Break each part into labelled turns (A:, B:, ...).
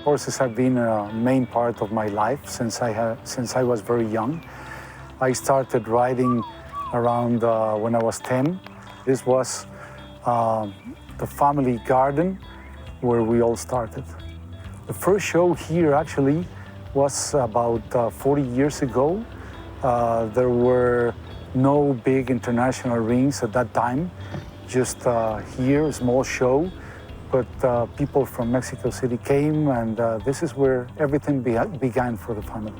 A: Horses have been a main part of my life since I was very young. I started riding around when I was 10. This was the family garden where we all started. The first show here actually was about 40 years ago. There were no big international rings at that time, just here, a small show. But people from Mexico City came, and this is where everything began for the family.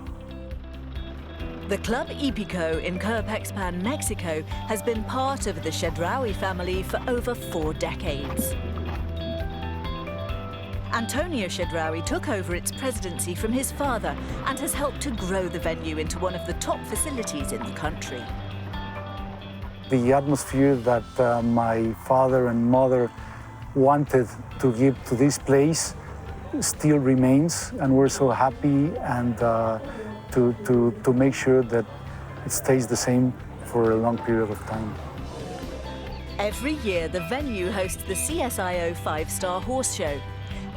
B: The club Hípico in Coapexpan, Mexico, has been part of the Chedraui family for over 4 decades. Antonio Chedraui took over its presidency from his father and has helped to grow the venue into one of the top facilities in the country.
A: The atmosphere that my father and mother wanted to give to this place still remains, and we're so happy and to make sure that it stays the same for a long period of time.
B: Every year, the venue hosts the CSIO 5-Star Horse Show.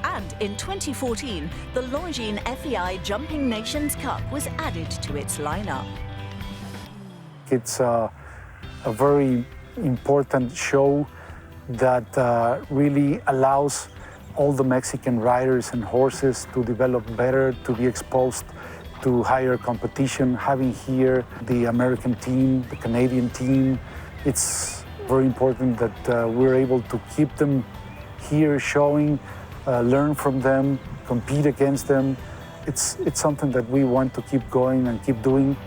B: And in 2014, the Longines FEI Jumping Nations Cup was added to its lineup.
A: It's a very important show that really allows all the Mexican riders and horses to develop better, to be exposed to higher competition. Having here the American team, the Canadian team, it's very important that we're able to keep them here showing, learn from them, compete against them. It's something that we want to keep going and keep doing.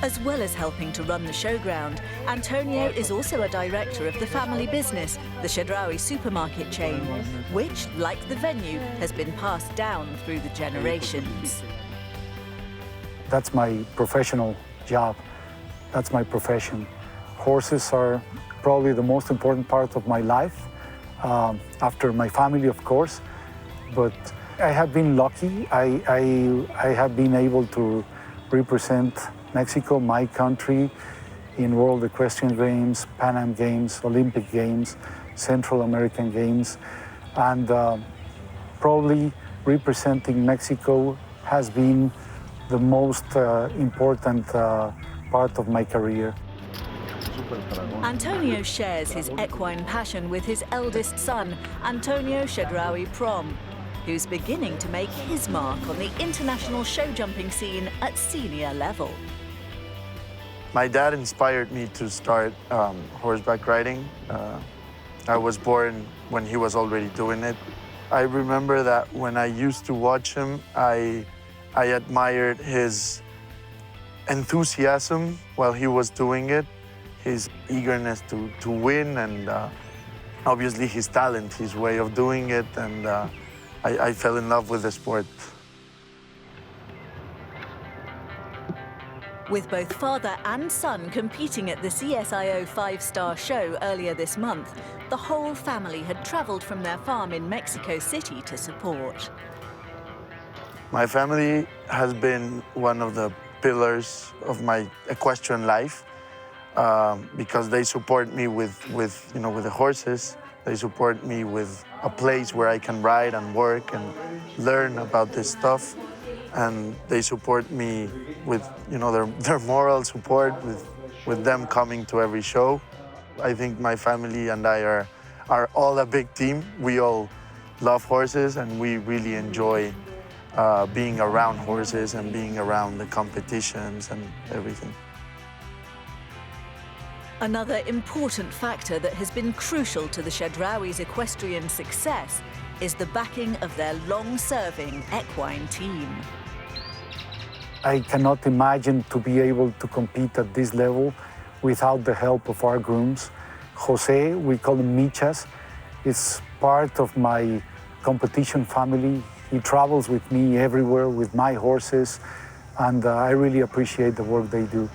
B: As well as helping to run the showground, Antonio is also a director of the family business, the Chedraui supermarket chain, which, like the venue, has been passed down through the generations.
A: That's my professional job. That's my profession. Horses are probably the most important part of my life, after my family, of course. But I have been lucky. I have been able to represent Mexico, my country, in World Equestrian Games, Pan Am Games, Olympic Games, Central American Games, and probably representing Mexico has been the most important part of my career.
B: Antonio shares his equine passion with his eldest son, Antonio Chedraui Prom, who's beginning to make his mark on the international show jumping scene at senior level.
C: My dad inspired me to start horseback riding. I was born when he was already doing it. I remember that when I used to watch him, I admired his enthusiasm while he was doing it, his eagerness to win, and obviously his talent, his way of doing it, and I fell in love with the sport.
B: With both father and son competing at the CSIO 5-Star show earlier this month, the whole family had traveled from their farm in Mexico City to support.
C: My family has been one of the pillars of my equestrian life because they support me with the horses. They support me with a place where I can ride and work and learn about this stuff. And they support me with their moral support, with them coming to every show. I think my family and I are all a big team. We all love horses, and we really enjoy being around horses and being around the competitions and everything.
B: Another important factor that has been crucial to the Chedraui's equestrian success is the backing of their long-serving equine team.
A: I cannot imagine to be able to compete at this level without the help of our grooms. Jose, we call him Michas, is part of my competition family. He travels with me everywhere with my horses, and I really appreciate the work they do.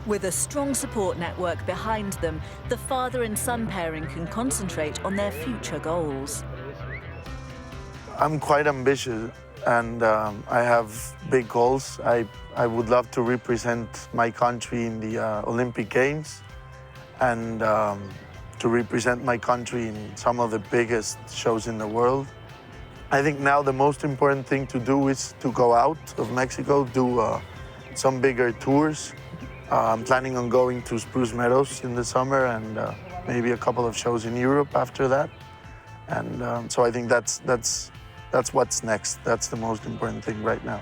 B: With a strong support network behind them, the father and son pairing can concentrate on their future goals.
C: I'm quite ambitious, and I have big goals. I would love to represent my country in the Olympic Games and to represent my country in some of the biggest shows in the world. I think now the most important thing to do is to go out of Mexico, do some bigger tours. I'm planning on going to Spruce Meadows in the summer and maybe a couple of shows in Europe after that. And so I think that's what's next. That's the most important thing right now.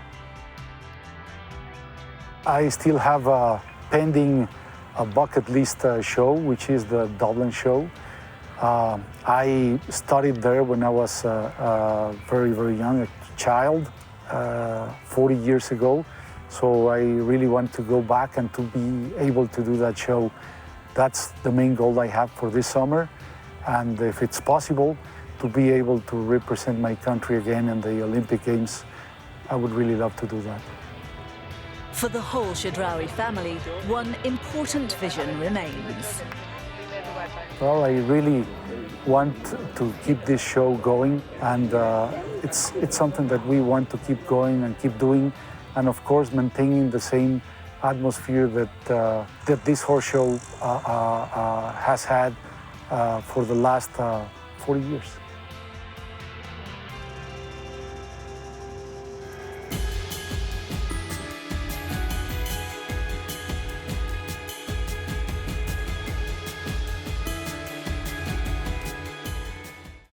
A: I still have pending a bucket list show, which is the Dublin show. I studied there when I was very, very young, a child, 40 years ago. So I really want to go back and to be able to do that show. That's the main goal I have for this summer. And if it's possible to be able to represent my country again in the Olympic Games, I would really love to do that.
B: For the whole Chedraui family, one important vision remains.
A: Well, I really want to keep this show going, and it's something that we want to keep going and keep doing, and of course maintaining the same atmosphere that this horse show has had for the last 40 years.